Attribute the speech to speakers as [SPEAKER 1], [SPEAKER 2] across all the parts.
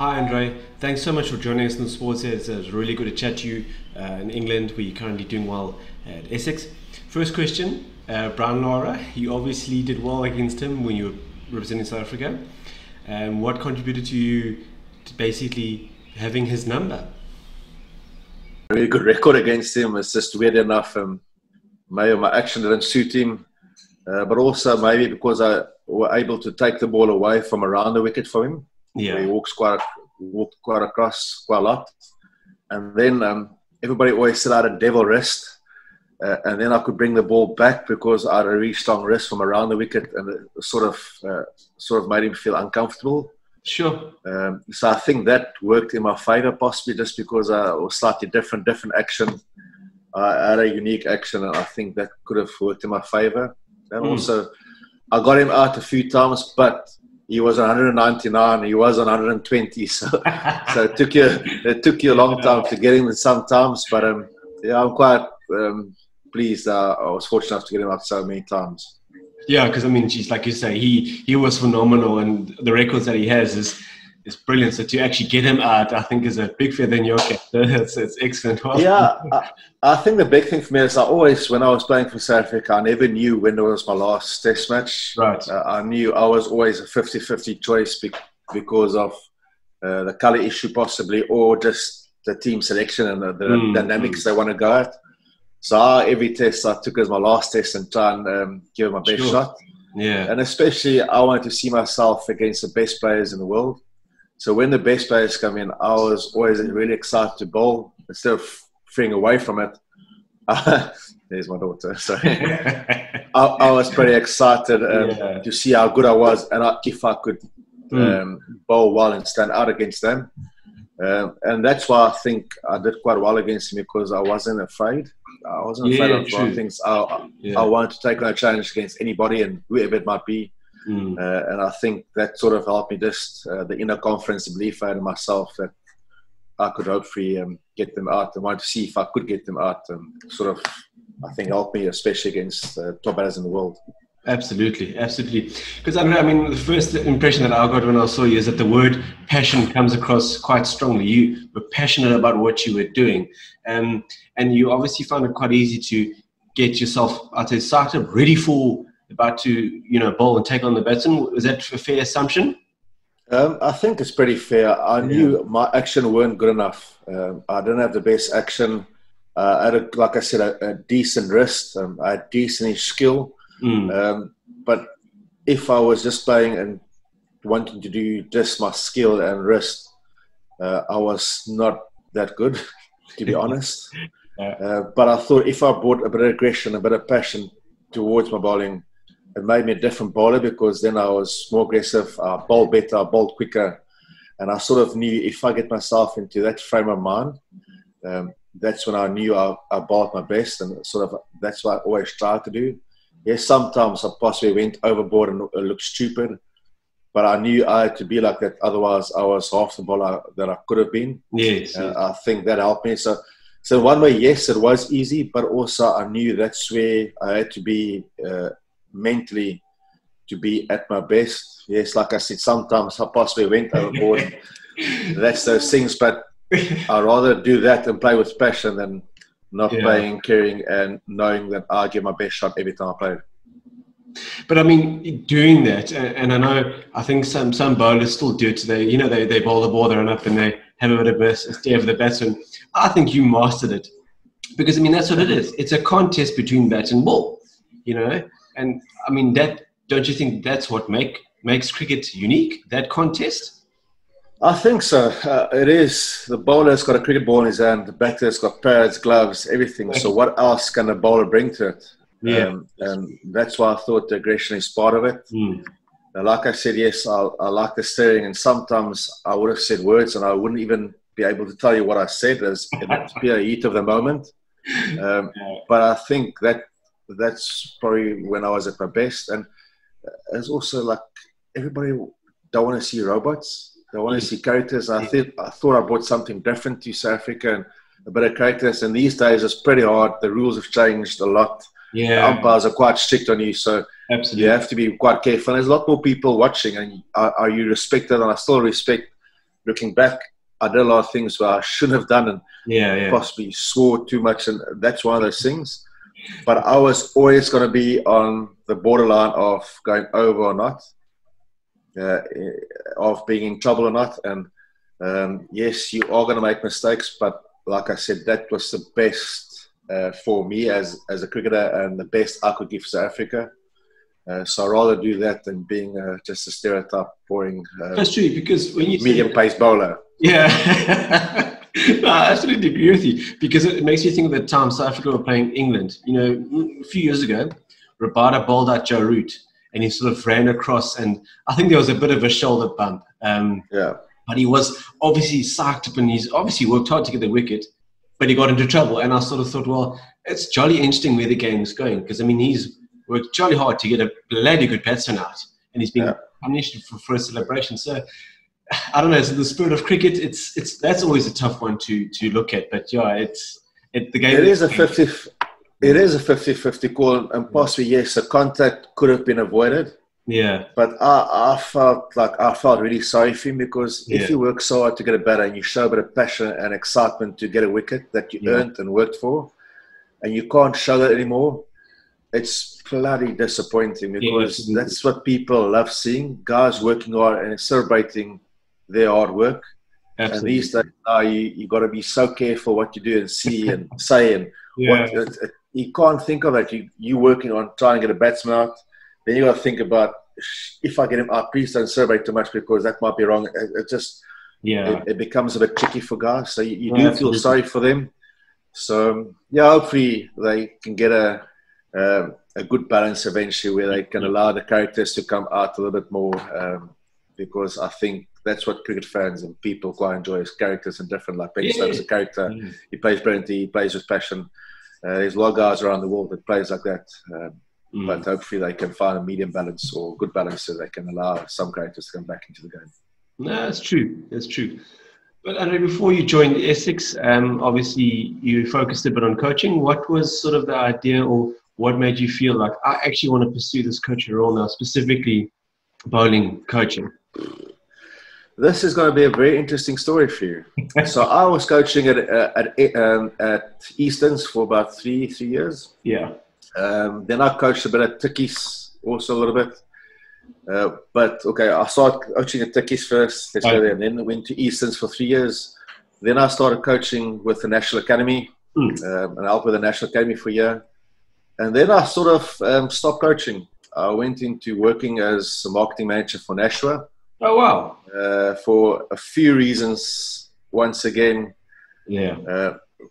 [SPEAKER 1] Hi, Andre. Thanks so much for joining us in the sports here. It's really good to chat to you in England, where you're currently doing well at Essex. First question, Brown Lara. You obviously did well against him when you were representing South Africa. What contributed to you to basically having his number?
[SPEAKER 2] Really good record against him. It's just weird enough. Maybe my action didn't suit him, but also maybe because I were able to take the ball away from around the wicket for him. He
[SPEAKER 1] Yeah.
[SPEAKER 2] walked quite across quite a lot, and then everybody always said I had a devil wrist, and then I could bring the ball back because I had a really strong wrist from around the wicket, and it sort of made him feel uncomfortable.
[SPEAKER 1] Sure.
[SPEAKER 2] So I think that worked in my favour, possibly just because I was slightly different action. I had a unique action, and I think that could have worked in my favour. And also, I got him out a few times, but he was 199, he was 120, so it took you a long time to get him sometimes. But yeah, I'm quite pleased. I was fortunate enough to get him out so many times.
[SPEAKER 1] Yeah, because I mean, geez, like you say, he was phenomenal, and the records that he has is brilliant. So to actually get him out, I think, is a big feather in your cap. It's excellent. Well,
[SPEAKER 2] Yeah, I think the big thing for me is when I was playing for South Africa, I never knew when it was my last test match.
[SPEAKER 1] Right.
[SPEAKER 2] I knew I was always a 50-50 choice because of the colour issue possibly, or just the team selection and the dynamics they want to go at. So every test I took as my last test and try and give it my best shot.
[SPEAKER 1] Yeah.
[SPEAKER 2] And especially I wanted to see myself against the best players in the world. So when the best players come in, I was always really excited to bowl instead of freeing away from it. There's my daughter. Sorry. I was pretty excited to see how good I was, and if I could bowl well and stand out against them. And that's why I think I did quite well against him, because I wasn't afraid. I wasn't afraid of trying things. I wanted to take on a challenge against anybody and whoever it might be. And I think that sort of helped me, just the inner confidence, the belief I had in myself that I could hopefully get them out. I wanted to see if I could get them out, and I think helped me, especially against top batters in the world.
[SPEAKER 1] Absolutely, absolutely. Because I mean, the first impression that I got when I saw you is that the word passion comes across quite strongly. You were passionate about what you were doing, and you obviously found it quite easy to get yourself out of startup, ready for about to bowl and take on the batsman. Was that a fair assumption?
[SPEAKER 2] I think it's pretty fair. I knew my action weren't good enough. I didn't have the best action. I had, like I said, a decent wrist. I had decent skill. But if I was just playing and wanting to do just my skill and wrist, I was not that good, to be honest. But I thought if I brought a bit of aggression, a bit of passion towards my bowling, it made me a different bowler, because then I was more aggressive, I bowled better, I bowled quicker. And I sort of knew if I get myself into that frame of mind, that's when I knew I bowled my best. And that's what I always tried to do. Yes, sometimes I possibly went overboard and looked stupid, but I knew I had to be like that. Otherwise, I was half the bowler that I could have been.
[SPEAKER 1] Yes.
[SPEAKER 2] I think that helped me. So one way, yes, it was easy, but also I knew that's where I had to be mentally to be at my best. Yes, like I said, sometimes I possibly went overboard. That's those things, but I'd rather do that and play with passion than not playing, caring, and knowing that I give my best shot every time I play.
[SPEAKER 1] But I mean, doing that, and I think some bowlers still do it today. They bowl the ball, they run up, and they have a bit of a stare for the batsman. I think you mastered it, because I mean that's what it is. It's a contest between bat and ball, And I mean, don't you think that's what makes cricket unique? That contest.
[SPEAKER 2] I think so. It is. The bowler's got a cricket ball in his hand. The batter's got pads, gloves, everything. So what else can a bowler bring to it? And that's why I thought the aggression is part of it. Like I said, yes, I like the staring, and sometimes I would have said words and I wouldn't even be able to tell you what I said, as in the pure heat of the moment. But I think that's probably when I was at my best. And it's also like everybody don't want to see robots. They want to see characters. I thought I brought something different to South Africa, and a bit of characters. And these days it's pretty hard. The rules have changed a lot.
[SPEAKER 1] Yeah.
[SPEAKER 2] The umpires are quite strict on you, so
[SPEAKER 1] absolutely,
[SPEAKER 2] you have to be quite careful. And there's a lot more people watching, and are you respected? And I still respect looking back, I did a lot of things where I shouldn't have done and possibly swore too much, and that's one of those things. But I was always going to be on the borderline of going over or not, of being in trouble or not. And yes, you are going to make mistakes, but like I said, that was the best for me as a cricketer, and the best I could give South Africa. So I'd rather do that than being just a stereotype, boring.
[SPEAKER 1] That's true, because when you
[SPEAKER 2] medium-paced bowler.
[SPEAKER 1] Yeah. No, I absolutely agree with you, because it makes me think of the time South Africa were playing England. You know, a few years ago, Rabada bowled out Joe Root, and he sort of ran across, and I think there was a bit of a shoulder bump. But he was obviously psyched up, and he's obviously worked hard to get the wicket, but he got into trouble. And I sort of thought, well, it's jolly interesting where the game is going, because, I mean, he's worked jolly hard to get a bloody good batsman out, and he's been punished for a celebration. So, I don't know. So the spirit of cricket, it's that's always a tough one to look at. But yeah, the game. It is a
[SPEAKER 2] 50-50 call, and possibly yes, the contact could have been avoided.
[SPEAKER 1] Yeah.
[SPEAKER 2] But I felt really sorry for him, because if you work so hard to get a batter and you show a bit of passion and excitement to get a wicket that you earned and worked for, and you can't show that anymore, it's bloody disappointing, because that's what people love seeing: guys working hard and celebrating their hard work.
[SPEAKER 1] Absolutely.
[SPEAKER 2] And these days now, you got to be so careful what you do and see and say, and you can't think of it. You working on trying to get a batsman out, then you got to think about, if I get him out, please don't celebrate too much, because that might be wrong. It becomes a bit tricky for guys. So you do feel sorry for them. So hopefully they can get a good balance eventually, where they can allow the characters to come out a little bit more, because I think that's what cricket fans and people quite enjoy, is characters and different. Like Ben Stokes is a character. He plays brilliantly. He plays with passion. There's a lot of guys around the world that plays like that. But hopefully they can find a medium balance or good balance, so they can allow some characters to come back into the game.
[SPEAKER 1] No, that's true. That's true. But Andre, before you joined Essex, obviously you focused a bit on coaching. What was sort of the idea, or what made you feel like, I actually want to pursue this coaching role now, specifically bowling coaching?
[SPEAKER 2] This is going to be a very interesting story for you. So I was coaching at Eastons for about three years.
[SPEAKER 1] Yeah.
[SPEAKER 2] Then I coached a bit at Tikkies, also a little bit. But okay, I started coaching at Tikkies first. Let's go there. And then went to Eastons for 3 years. Then I started coaching with the National Academy, and I helped with the National Academy for a year. And then I sort of stopped coaching. I went into working as a marketing manager for Nashua.
[SPEAKER 1] Oh, wow.
[SPEAKER 2] For a few reasons. Once again,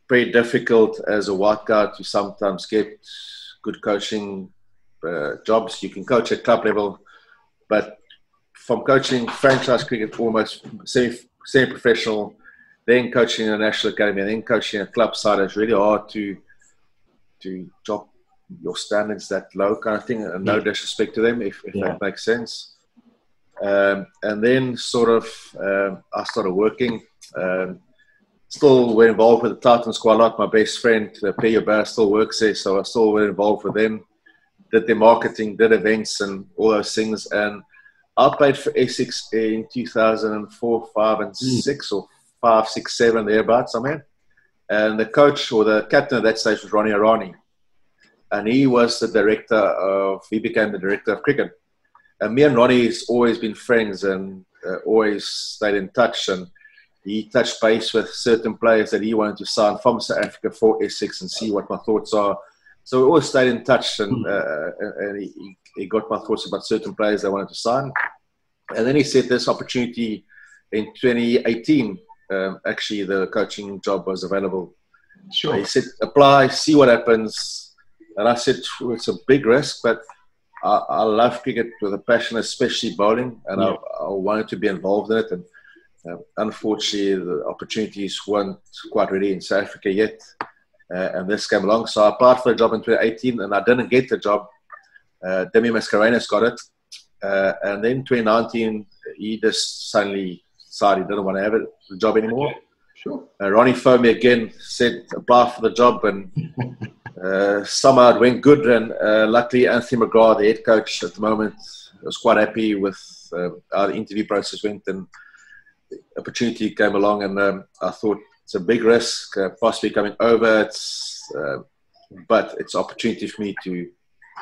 [SPEAKER 2] very difficult as a white guy to sometimes get good coaching jobs. You can coach at club level, but from coaching franchise cricket, almost semi-professional, then coaching in a National Academy, and then coaching a club side, it's really hard to drop your standards that low, kind of thing, and no disrespect to them, if that makes sense. And then sort of I started working. Still were involved with the Titans quite a lot. My best friend, Peyo Barra, still works there, so I still were involved with them. Did their marketing, did events and all those things. And I played for Essex in 2004, 5 and 6, or 5, 6, 7, thereabouts, somewhere. And the coach, or the captain at that stage, was Ronnie Arani. And he became the director of cricket. And me and Ronnie's always been friends, and always stayed in touch. And he touched base with certain players that he wanted to sign from South Africa for Essex, and see what my thoughts are. So we always stayed in touch, and he got my thoughts about certain players I wanted to sign. And then he said this opportunity in 2018, actually the coaching job was available.
[SPEAKER 1] Sure.
[SPEAKER 2] He said, apply, see what happens. And I said, it's a big risk, but I love cricket with a passion, especially bowling, and I wanted to be involved in it. And unfortunately, the opportunities weren't quite ready in South Africa yet. And this came along. So I applied for a job in 2018, and I didn't get the job. Demi Mascarenas got it. And then 2019, he just suddenly decided he didn't want to have the job anymore.
[SPEAKER 1] Okay. Sure.
[SPEAKER 2] Ronnie phoned me again, said apply for the job, and somehow it went good. And luckily, Anthony McGrath, the head coach at the moment, was quite happy with how the interview process went. And opportunity came along, and I thought it's a big risk, possibly coming over. But it's opportunity for me to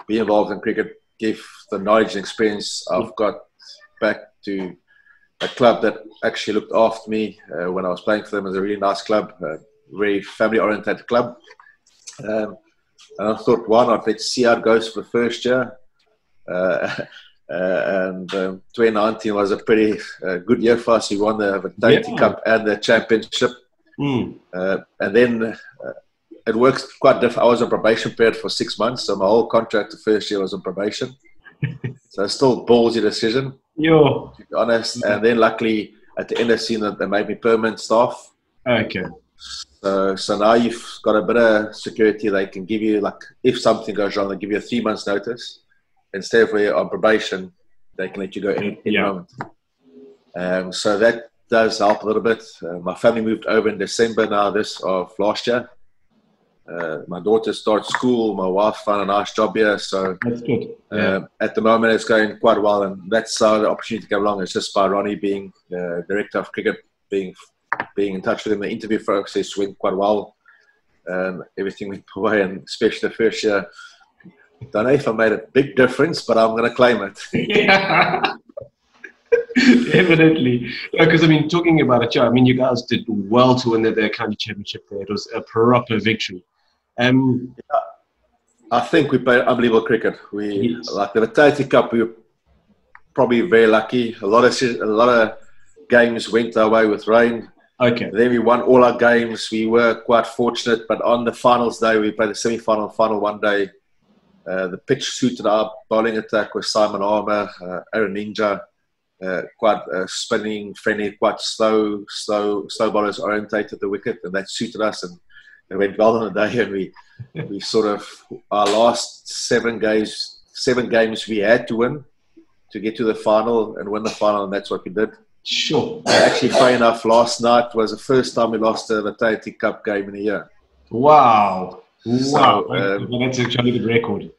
[SPEAKER 2] be involved in cricket, give the knowledge and experience I've got back to a club that actually looked after me when I was playing for them. It was a really nice club, a very family-oriented club. And I thought, why not? Let's see how it goes for the first year. And 2019 was a pretty good year for us. We won the Vitality Cup and the championship. And then it works quite different. I was on probation period for 6 months, so my whole contract the first year was on probation. So it's still a ballsy decision, to be honest. And then luckily at the end of the season they made me permanent staff.
[SPEAKER 1] Okay.
[SPEAKER 2] So now you've got a bit of security. They can give you, like, if something goes wrong, they give you a 3 months notice. Instead of you're on probation, they can let you go any moment. So that does help a little bit. My family moved over in December of last year. My daughter started school. My wife found a nice job here. So
[SPEAKER 1] that's good.
[SPEAKER 2] At the moment, it's going quite well. And that's how the opportunity came along. It's just by Ronnie being the director of cricket, being in touch with him. The interview process went quite well. Everything went away, and especially the first year. Don't know if I made a big difference, but I'm going to claim it.
[SPEAKER 1] Yeah. Definitely. Because, I mean, talking about it, I mean, you guys did well to win the county championship there. It was a proper victory.
[SPEAKER 2] I think we played unbelievable cricket. Like the Vitality Cup, we were probably very lucky. A lot of games went our way with rain.
[SPEAKER 1] Okay.
[SPEAKER 2] Then we won all our games. We were quite fortunate, but on the finals day, we played the semi-final, final one day. The pitch suited our bowling attack with Simon Armour, Aaron Ninja, quite spinning, friendly, quite slow bowlers orientated the wicket, and that suited us, and it went well on the day. And we sort of, our last 7 games we had to win to get to the final and win the final, and that's what we did.
[SPEAKER 1] Sure.
[SPEAKER 2] Actually, funny enough, last night was the first time we lost a Vitality Cup game in a year.
[SPEAKER 1] Wow.
[SPEAKER 2] So,
[SPEAKER 1] that's actually the record.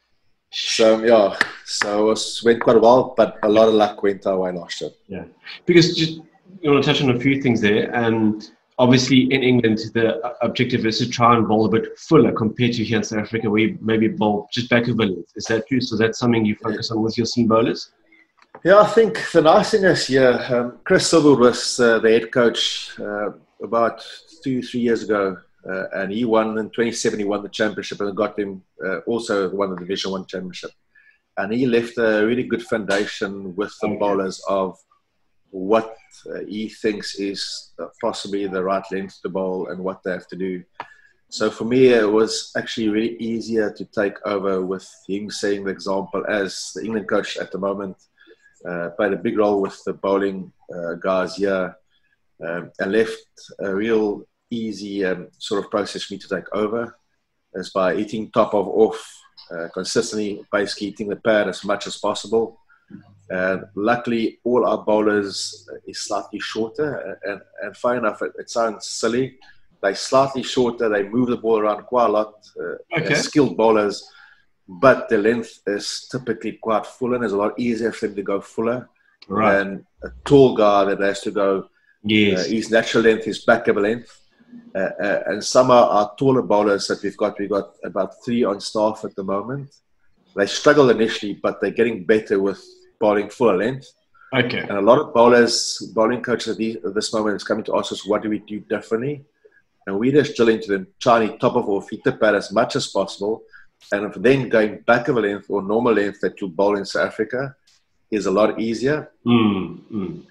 [SPEAKER 2] So it went quite well, but a lot of luck went our way last year.
[SPEAKER 1] Yeah, because just you want to touch on a few things there. Obviously, in England, the objective is to try and bowl a bit fuller compared to here in South Africa, where you maybe bowl just back of a length. Is that true? So that's something you focus on with your seam bowlers?
[SPEAKER 2] Yeah, I think the nice thing is Chris Silverwood was the head coach about 2-3 years ago. And he won in 2017, he won the championship, and got him also won the Division 1 championship. And he left a really good foundation with the bowlers of what he thinks is possibly the right length to bowl and what they have to do. So for me, it was actually really easier to take over with him setting the example as the England coach at the moment. Played a big role with the bowling guys here, and left a real easy sort of process for me to take over, is by eating top of off consistently, basically eating the pad as much as possible. Luckily, all our bowlers is slightly shorter, and funny enough, it sounds silly. They're slightly shorter, they move the ball around quite a lot, skilled bowlers, but the length is typically quite full, and it's a lot easier for them to go fuller than a tall guy that has to go.
[SPEAKER 1] Yes.
[SPEAKER 2] His natural length is back of a length. And some of our taller bowlers that we've got about 3 on staff at the moment. They struggle initially, but they're getting better with bowling fuller length.
[SPEAKER 1] Okay.
[SPEAKER 2] And a lot of bowling coaches at this moment is coming to ask us, what do we do differently? And we just drill into them, trying to top of off, hit the pad as much as possible. And then going back of a length or normal length that you bowl in South Africa is a lot easier. To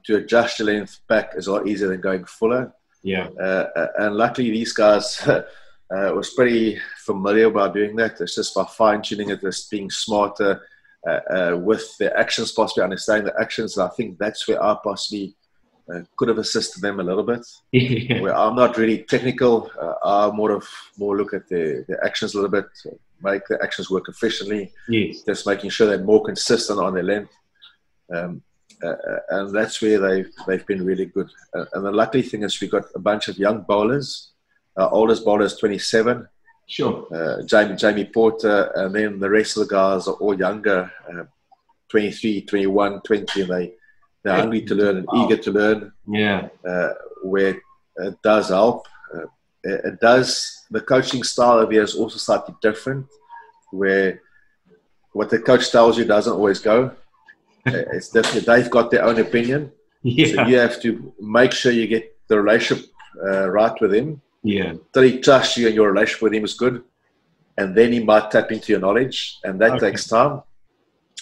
[SPEAKER 2] adjust your length back is a lot easier than going fuller.
[SPEAKER 1] Yeah.
[SPEAKER 2] And luckily these guys was pretty familiar about doing that. It's just by fine-tuning it, just being smarter with the actions, possibly understanding the actions. And I think that's where I possibly could have assisted them a little bit. Where I'm not really technical. I more look at the actions a little bit, make the actions work efficiently.
[SPEAKER 1] Yes.
[SPEAKER 2] Just making sure they're more consistent on their length. And that's where they've been really good. And the lucky thing is we got a bunch of young bowlers. Our oldest bowler is 27.
[SPEAKER 1] Sure.
[SPEAKER 2] Jamie Porter, and then the rest of the guys are all younger, 23, 21, 20, and They're hungry to learn and eager to learn.
[SPEAKER 1] Yeah.
[SPEAKER 2] Where it does help. It does. The coaching style of here is also slightly different, where what the coach tells you doesn't always go. It's definitely they've got their own opinion, so you have to make sure you get the relationship right with him.
[SPEAKER 1] Yeah,
[SPEAKER 2] till he trusts you and your relationship with him is good, and then he might tap into your knowledge, and that takes time.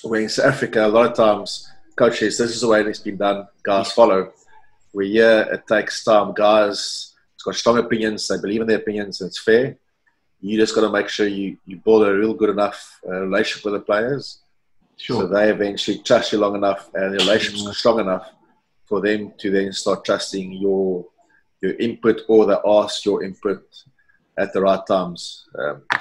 [SPEAKER 2] Where in South Africa, a lot of times, coach says, this is the way it's been done, guys follow. Where here, it takes time. Guys, it's got strong opinions, they believe in their opinions, and it's fair. You just got to make sure you build a real good enough relationship with the players. So they eventually trust you long enough, and the relationship's strong enough for them to then start trusting your input, or they ask your input at the right times.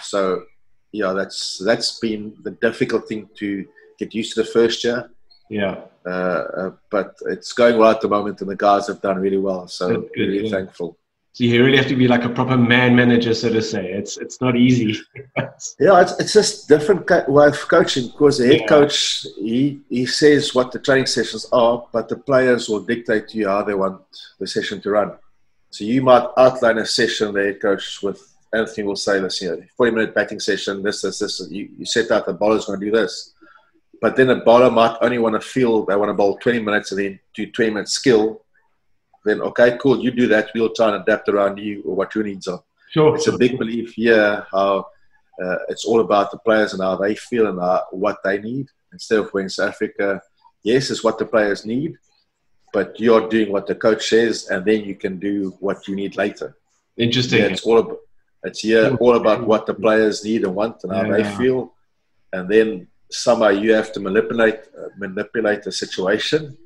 [SPEAKER 2] So, yeah, that's been the difficult thing to get used to the first year.
[SPEAKER 1] Yeah.
[SPEAKER 2] But it's going well at the moment, and the guys have done really well. So really thankful.
[SPEAKER 1] So you really have to be like a proper man manager, so to say. It's not easy.
[SPEAKER 2] Yeah, it's just different way of coaching, because the head coach, he says what the training sessions are, but the players will dictate to you how they want the session to run. So you might outline a session, the head coach with Anthony will say this, 40-minute batting session, this. You set out the bowler's going to do this. But then a bowler might only want to they want to bowl 20 minutes and then do 20 minutes skill. Then, okay, cool, you do that. We'll try and adapt around you or what your needs are.
[SPEAKER 1] Sure.
[SPEAKER 2] It's a big belief here how it's all about the players and how they feel and what they need. Instead of where in South Africa, yes, it's what the players need, but you're doing what the coach says, and then you can do what you need later.
[SPEAKER 1] Interesting.
[SPEAKER 2] Yeah, it's all about what the players need and want and how they feel. And then somehow you have to manipulate the situation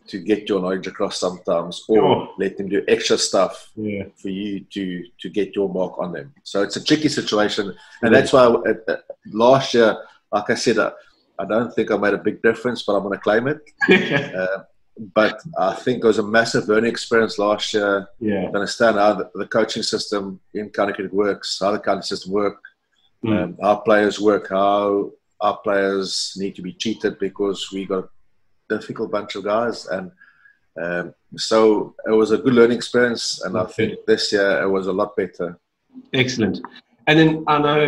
[SPEAKER 2] to get your knowledge across sometimes, or let them do extra stuff for you to get your mark on them. So it's a tricky situation. And that's why last year, like I said, I don't think I made a big difference, but I'm going to claim it. But I think it was a massive learning experience last year to understand how the coaching system in county cricket works, how the county system works, how players work, how our players need to be treated, because we got a difficult bunch of guys. And so it was a good learning experience, and I think this year it was a lot better.
[SPEAKER 1] Excellent. And then I know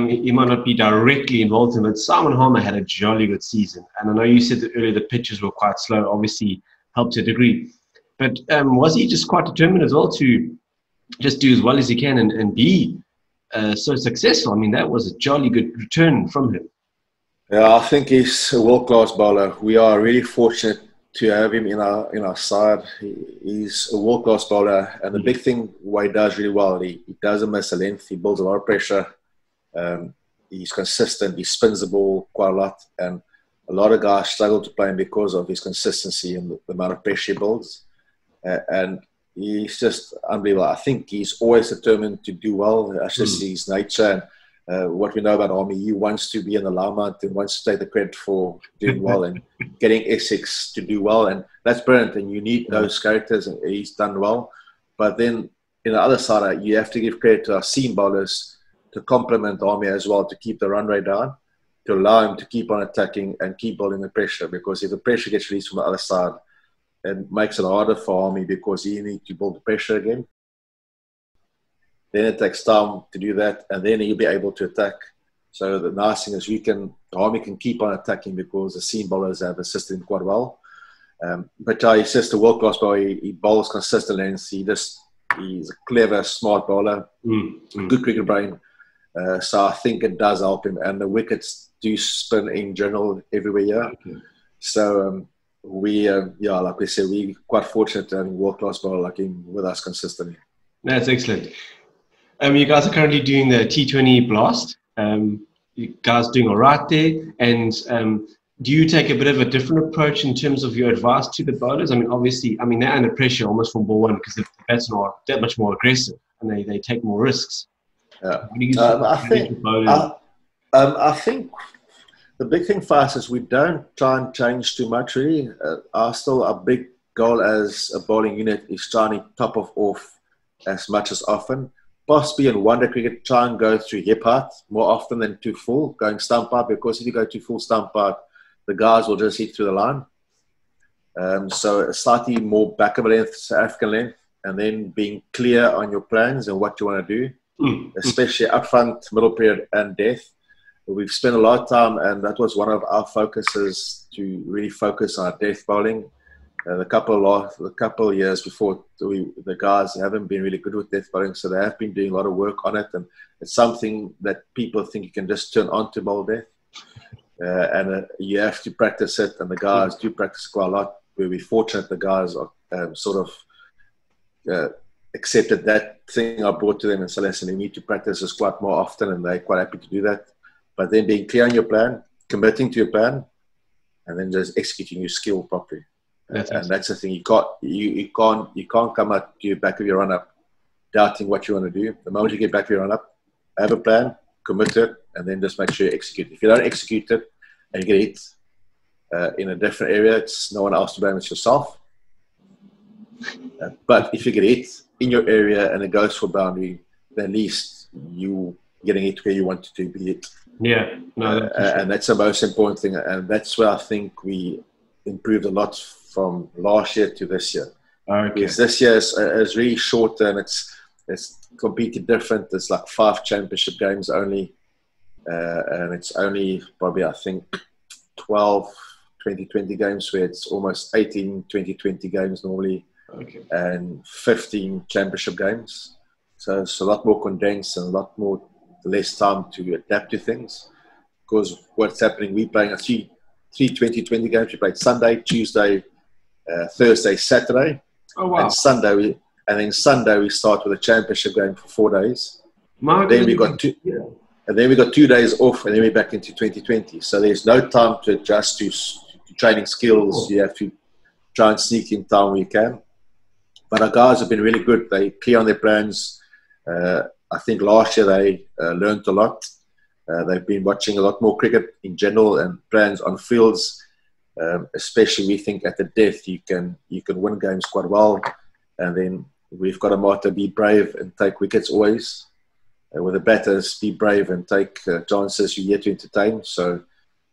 [SPEAKER 1] you might not be directly involved in it, but Simon Harmer had a jolly good season. And I know you said that earlier the pitches were quite slow, obviously helped to a degree. But was he just quite determined as well to just do as well as he can and be so successful? I mean, that was a jolly good return from him.
[SPEAKER 2] Yeah, I think he's a world-class bowler. We are really fortunate to have him in our side. He's a world-class bowler, and the big thing what he does really well, he doesn't miss a length. He builds a lot of pressure. He's consistent. He spins the ball quite a lot, and a lot of guys struggle to play him because of his consistency and the amount of pressure he builds. And he's just unbelievable. I think he's always determined to do well. That's just his nature. And what we know about Army, he wants to be in the limelight and wants to take the credit for doing well and getting Essex to do well. And that's brilliant. And you need those characters, and he's done well. But then, in the other side, you have to give credit to our seam bowlers to complement Army as well, to keep the run rate down, to allow him to keep on attacking and keep building the pressure. Because if the pressure gets released from the other side, it makes it harder for Army, because he needs to build the pressure again. Then it takes time to do that, and then he'll be able to attack. So the nice thing is Army can keep on attacking, because the seam bowlers have assisted him quite well. But he's just a world-class bowler. He bowls consistently, and he's a clever, smart bowler, good cricket brain. So I think it does help him, and the wickets do spin in general everywhere here. So like we said, we're quite fortunate to have a world-class bowler like him with us consistently.
[SPEAKER 1] That's excellent. You guys are currently doing the T20 Blast. You guys doing all right there. And do you take a bit of a different approach in terms of your advice to the bowlers? I mean, obviously, they're under pressure almost from ball one, because the batsmen are that much more aggressive and they take more risks.
[SPEAKER 2] I think the big thing for us is we don't try and change too much, really. Our big goal as a bowling unit is trying to top off as much as often. Possibly in one-day cricket, try and go through hip height more often than too full, going stump out, because if you go too full stump out, the guys will just hit through the line. So a slightly more back of a length, South African length, and then being clear on your plans and what you want to do, especially up front, middle period, and death. We've spent a lot of time, and that was one of our focuses, to really focus on our death bowling. The couple of years before, the guys haven't been really good with death bowling, so they have been doing a lot of work on it, and it's something that people think you can just turn on to bowl death. And you have to practice it, and the guys do practice quite a lot. We're fortunate the guys are sort of accepted that thing I brought to them and said, listen, you need to practice this quite more often, and they're quite happy to do that. But then being clear on your plan, committing to your plan, and then just executing your skill properly. And that's the thing. You can't come out to the back of your run-up doubting what you want to do. The moment you get back of your run-up, have a plan, commit to it, and then just make sure you execute. If you don't execute it and you get hit in a different area, it's no one else to blame, it's yourself. But if you get hit in your area and it goes for boundary, then at least you getting it where you want to be hit.
[SPEAKER 1] Yeah, no,
[SPEAKER 2] and that's the most important thing. And that's where I think we improved a lot from last year to this year.
[SPEAKER 1] Okay.
[SPEAKER 2] Because this year is really shorter, and it's completely different. There's like 5 championship games only, and it's only probably, I think, 12 20-20 games, where it's almost 18 20-20 games normally, and 15 championship games. So it's a lot more condensed and a lot more less time to adapt to things. Because what's happening, we're playing three 20-20 games. We played Sunday, Tuesday, Thursday, Saturday.
[SPEAKER 1] Oh wow!
[SPEAKER 2] And Sunday we start with a championship game for 4 days. Then we got 2, and then we got 2 days off, and then we're back into 2020. So there's no time to adjust to training skills. You have to try and sneak in time where you can. But our guys have been really good. They clear on their plans. I think last year they learned a lot. They've been watching a lot more cricket in general and plans on fields. Especially, we think at the death you can win games quite well, and then we've got a motto: be brave and take wickets always. With the batters, be brave and take chances you're here to entertain. So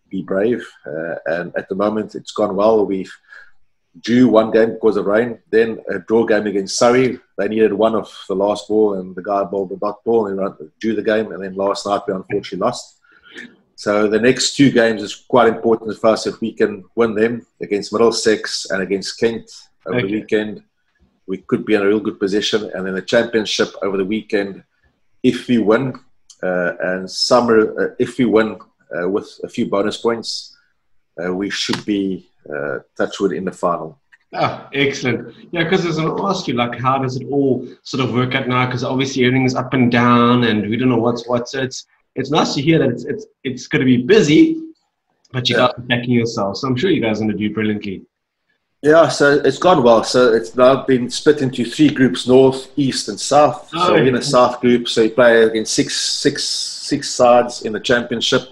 [SPEAKER 2] be brave. And at the moment, it's gone well. We've drew 1 game because of rain, then a draw game against Surrey. They needed 1 of the last ball, and the guy bowled the dot ball and drew the game. And then last night we unfortunately lost. So the next 2 games is quite important for us. If we can win them against Middlesex and against Kent over the weekend, we could be in a real good position. And then the championship over the weekend, if we win, if we win with a few bonus points, we should be touchwood in the final.
[SPEAKER 1] Ah, excellent. Yeah, because I was going to ask you, like, how does it all sort of work out now? Because obviously everything is up and down, and we don't know what's what. So it's nice to hear that it's going to be busy, but you guys are backing yourselves. So I'm sure you guys are going to do brilliantly. Yeah,
[SPEAKER 2] so it's gone well. So it's now been split into 3 groups: North, East, and South. So we're in a South group. So you play against six sides in the championship.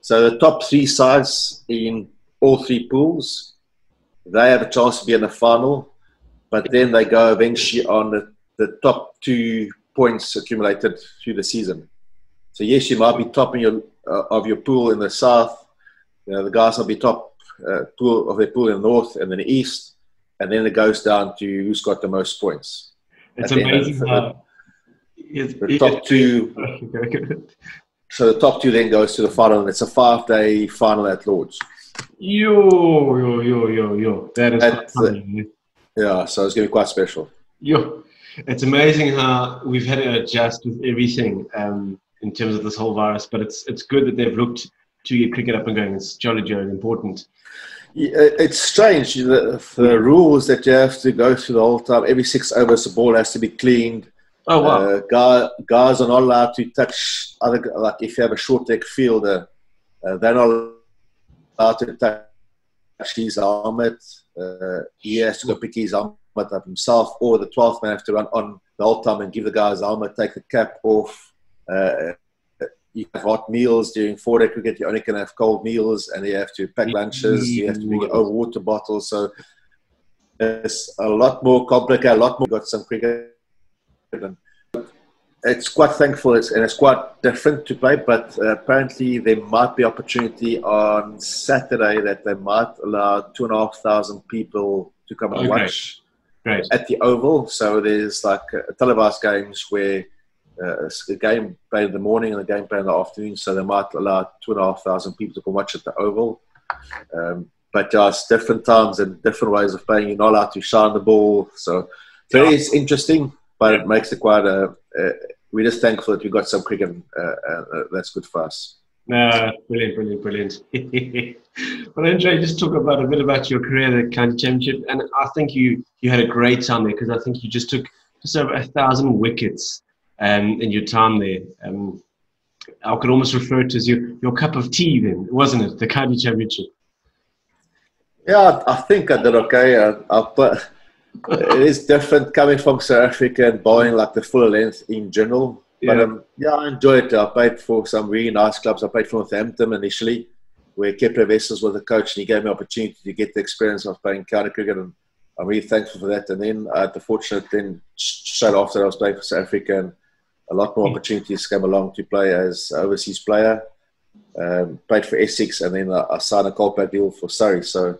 [SPEAKER 2] So the top 3 sides in all 3 pools, they have a chance to be in the final, but then they go eventually on the top 2 points accumulated through the season. So yes, you might be top in of your pool in the South. You know, the guys will be top pool of their pool in the North and then the East, and then it goes down to who's got the most points.
[SPEAKER 1] It's amazing how
[SPEAKER 2] the top 2. So the top 2 then goes to the final, and it's a 5-day final at Lord's.
[SPEAKER 1] Yo. That is funny.
[SPEAKER 2] Yeah, so it's going to be quite special.
[SPEAKER 1] It's amazing how we've had to adjust with everything in terms of this whole virus, but it's good that they've looked to get cricket up and going. It's jolly important.
[SPEAKER 2] Yeah, it's strange, the rules that you have to go through the whole time. Every 6 overs, the ball has to be cleaned.
[SPEAKER 1] Oh, wow.
[SPEAKER 2] Guys are not allowed to touch other, like if you have a short leg fielder, they're not allowed to touch his helmet. He has to go pick his helmet up himself, or the 12th man have to run on the whole time and give the guy his helmet, take the cap off. You have hot meals during 4-day cricket. You only can have cold meals, and you have to pack lunches. You have to bring your own water bottles. So it's a lot more complicated, a lot more. Got some cricket. it's quite thankful, and it's quite different to play, but apparently there might be opportunity on Saturday that they might allow 2,500 people to come and watch at the Oval. So there's like televised games where a game played in the morning and a game played in the afternoon, so they might allow 2,500 people to come watch at the Oval. But just different times and different ways of playing. You're not allowed to shine the ball, so it is interesting, but it makes it quite we're just thankful that we got some cricket. That's good for us.
[SPEAKER 1] No, brilliant. Well, Andre, just talk about a bit about your career at the county championship, and I think you had a great time there, because I think you just took just over 1,000 wickets in your time there. I could almost refer to as your cup of tea then, wasn't it? The county championship.
[SPEAKER 2] Yeah, I think I did okay. It is different coming from South Africa and bowling like the full length in general.
[SPEAKER 1] Yeah.
[SPEAKER 2] But yeah, I enjoyed it. I played for some really nice clubs. I played for Northampton initially, where Kepler Wessels was the coach, and he gave me opportunity to get the experience of playing county cricket, and I'm really thankful for that. And then I had the fortunate then straight after I was playing for South Africa, and a lot more opportunities came along to play as an overseas player. Played for Essex, and then I signed a compact deal for Surrey. So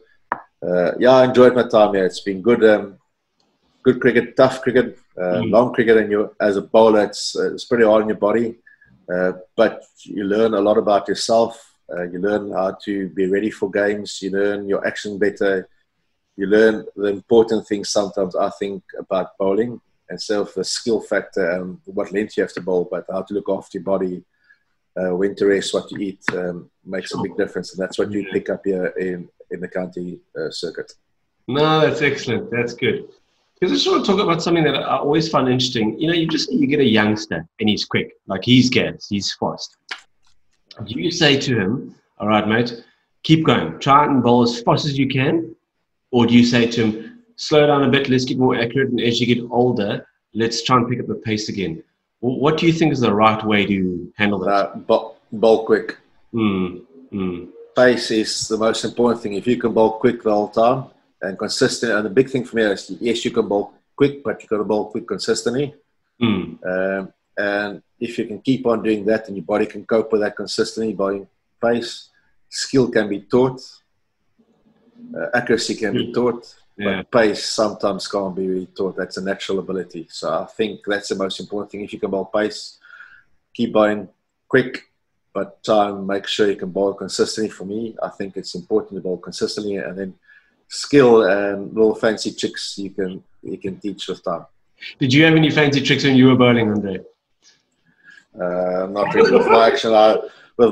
[SPEAKER 2] yeah, I enjoyed my time here. It's been good. Good cricket, tough cricket, long cricket, and as a bowler, it's pretty hard on your body. But you learn a lot about yourself. You learn how to be ready for games. You learn your action better. You learn the important things sometimes, I think, about bowling, instead of the skill factor and what length you have to bowl, but how to look after your body, when to rest, what to eat, makes a big difference. And that's what you pick up here in the county circuit.
[SPEAKER 1] No, that's excellent. That's good. Because I just want to talk about something that I always find interesting. You know, you get a youngster and he's quick, like he's gas, he's fast. Do you say to him, all right, mate, keep going, try and bowl as fast as you can? Or do you say to him, slow down a bit, let's get more accurate, and as you get older, let's try and pick up the pace again? What do you think is the right way to handle that?
[SPEAKER 2] Bowl quick. Pace is the most important thing. If you can bowl quick the whole time, and consistent, and the big thing for me is, yes, you can bowl quick, but you got to bowl quick consistently. And if you can keep on doing that, and your body can cope with that consistently, bowling pace, skill can be taught, accuracy can be taught, but pace sometimes can't be really taught. That's a natural ability. So I think that's the most important thing. If you can bowl pace, keep bowling quick, but try and make sure you can bowl consistently. For me, I think it's important to bowl consistently, and then skill and little fancy tricks you can teach with time. Did you have any fancy tricks when you were bowling, Andre? Not really. With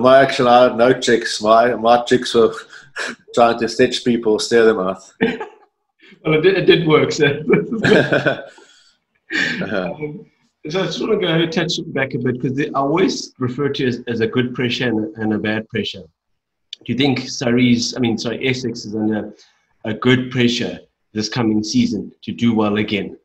[SPEAKER 2] my action, I had no tricks. My tricks were trying to stretch people, steer them out. Well, it did work, so. So I just want to go touch back a bit, because I always refer to it as a good pressure and a bad pressure. Do you think Essex is under a good pressure this coming season to do well again?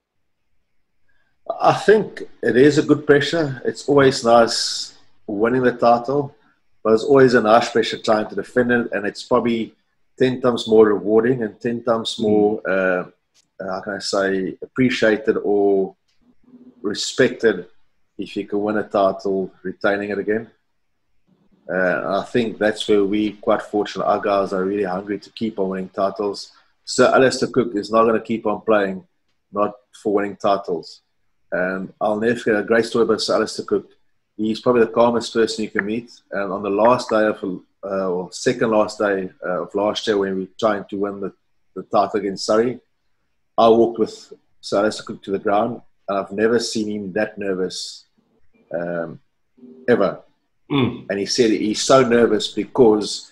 [SPEAKER 2] I think it is a good pressure. It's always nice winning the title, but it's always a nice pressure trying to defend it, and it's probably 10 times more rewarding and 10 times more, how can I say, appreciated or respected if you can win a title, retaining it again. I think that's where we're quite fortunate. Our guys are really hungry to keep on winning titles. Sir Alastair Cook is not going to keep on playing, not for winning titles. And I'll never forget a great story about Sir Alastair Cook. He's probably the calmest person you can meet. And on the last day or second last day of last year, when we were trying to win the title against Surrey, I walked with Sir Alastair Cook to the ground, and I've never seen him that nervous ever. And he said he's so nervous because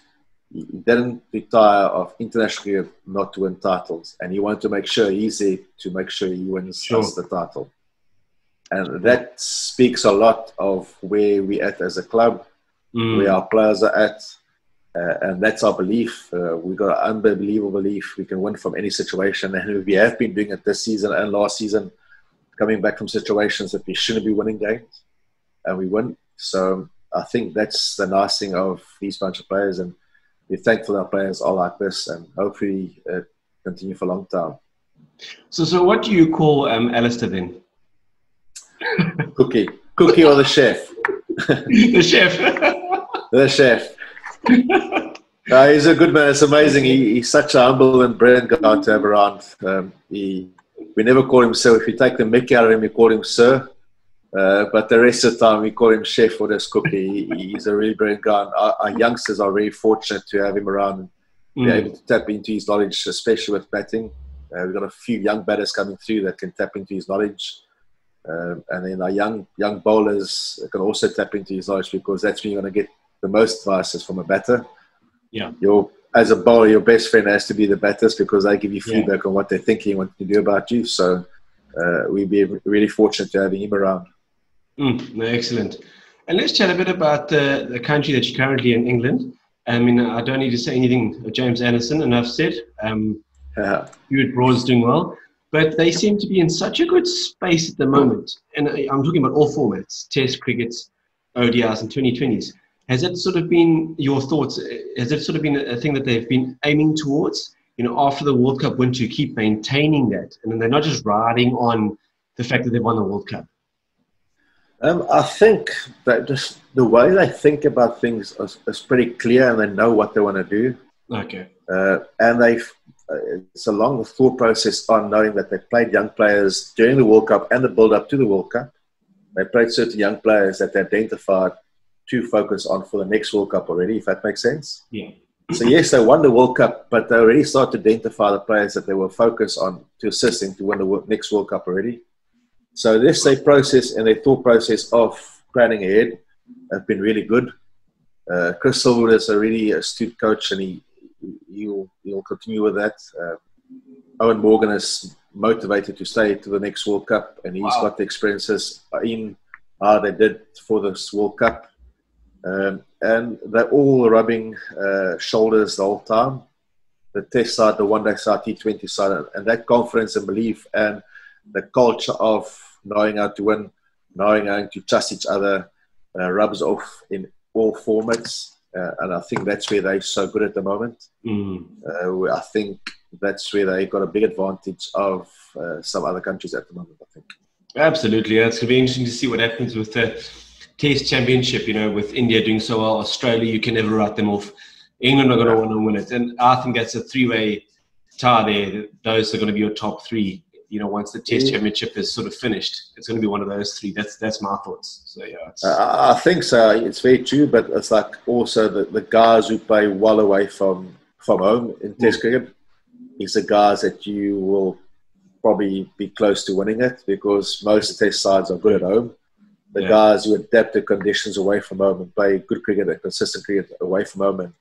[SPEAKER 2] he didn't retire of international cricket not to win titles, and he wanted to make sure he's there to make sure he wins us the title. And that speaks a lot of where we're at as a club, where our players are at, and that's our belief. We've got an unbelievable belief we can win from any situation, and we have been doing it this season and last season, coming back from situations that we shouldn't be winning games, and we win. So I think that's the nice thing of these bunch of players, and we're thankful our players are like this, and hopefully continue for a long time. So what do you call Alastair then? Cookie. Cookie or the chef?
[SPEAKER 1] The chef.
[SPEAKER 2] The chef. He's a good man. It's amazing. He's such a humble and brilliant guy to have around. We never call him sir. If you take the mickey out of him, we call him sir. But the rest of the time, we call him chef or just Cookie. He's a really brilliant guy. And our youngsters are very fortunate to have him around and be able to tap into his knowledge, especially with batting. We've got a few young batters coming through that can tap into his knowledge. And then our young bowlers can also tap into his knowledge, because that's when you're going to get the most advice is from a batter.
[SPEAKER 1] Yeah.
[SPEAKER 2] As a bowler, your best friend has to be the batters, because they give you feedback on what they're thinking, what to do about you. So we'd be really fortunate to having him around.
[SPEAKER 1] No, excellent. And let's chat a bit about the country that you're currently in, England. I mean, I don't need to say anything of James Anderson, enough said. Stuart Broad's doing well. But they seem to be in such a good space at the moment. And I'm talking about all formats, Test crickets, ODIs and 2020s. Has it sort of been your thoughts? Has it sort of been a thing that they've been aiming towards, after the World Cup win, to keep maintaining that? And then they're not just riding on the fact that they won the World Cup.
[SPEAKER 2] I think that just the way they think about things is pretty clear, and they know what they want to do.
[SPEAKER 1] Okay.
[SPEAKER 2] And it's a long thought process on knowing that they played young players during the World Cup and the build-up to the World Cup. They played certain young players that they identified to focus on for the next World Cup already, if that makes sense.
[SPEAKER 1] Yeah.
[SPEAKER 2] So yes, they won the World Cup, but they already started to identify the players that they were focused on to assisting to win the next World Cup already. So this their process and their thought process of planning ahead have been really good. Chris Silverwood is a really astute coach, and he'll continue with that. Owen Morgan is motivated to stay to the next World Cup, and he's got the experiences in how they did for this World Cup. And they're all rubbing shoulders the whole time. The Test side, the one-day side, T20 side, and that confidence and belief and the culture of knowing how to win, knowing how to trust each other, rubs off in all formats. And I think that's where they're so good at the moment. I think that's where they got a big advantage of some other countries at the moment, I think.
[SPEAKER 1] Absolutely. It's going to be interesting to see what happens with the Test Championship, with India doing so well. Australia, you can never write them off. England are going to want to win it. And I think that's a three-way tie there. Those are going to be your top three. Once the Test Championship is sort of finished, it's going to be one of those three. That's my thoughts. So yeah,
[SPEAKER 2] I think so. It's very true, but it's like also the guys who play well away from home in Test cricket is the guys that you will probably be close to winning it, because most Test sides are good at home. The guys who adapt to conditions away from home and play good cricket and consistent cricket away from home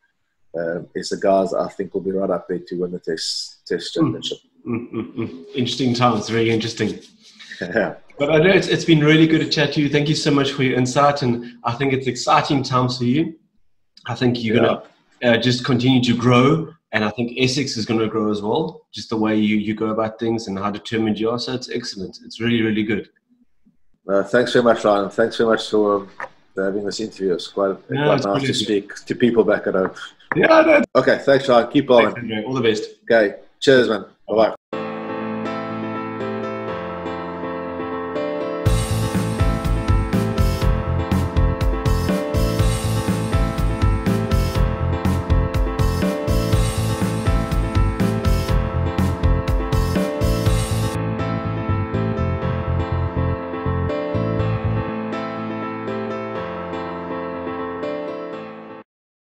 [SPEAKER 2] is the guys I think will be right up there to win the Test Championship.
[SPEAKER 1] Interesting times, very interesting. Yeah. But I know it's been really good to chat to you. Thank you so much for your insight, and I think it's exciting times for you. I think you're going to just continue to grow, and I think Essex is going to grow as well, just the way you go about things and how determined you are. So it's excellent. It's really, really good.
[SPEAKER 2] Thanks very much, Ryan. Thanks very much for having this interview. It's quite nice to speak to people back at home.
[SPEAKER 1] Yeah.
[SPEAKER 2] Okay, thanks, Ryan. Keep on.
[SPEAKER 1] All the best.
[SPEAKER 2] Okay, cheers, man. Bye-bye.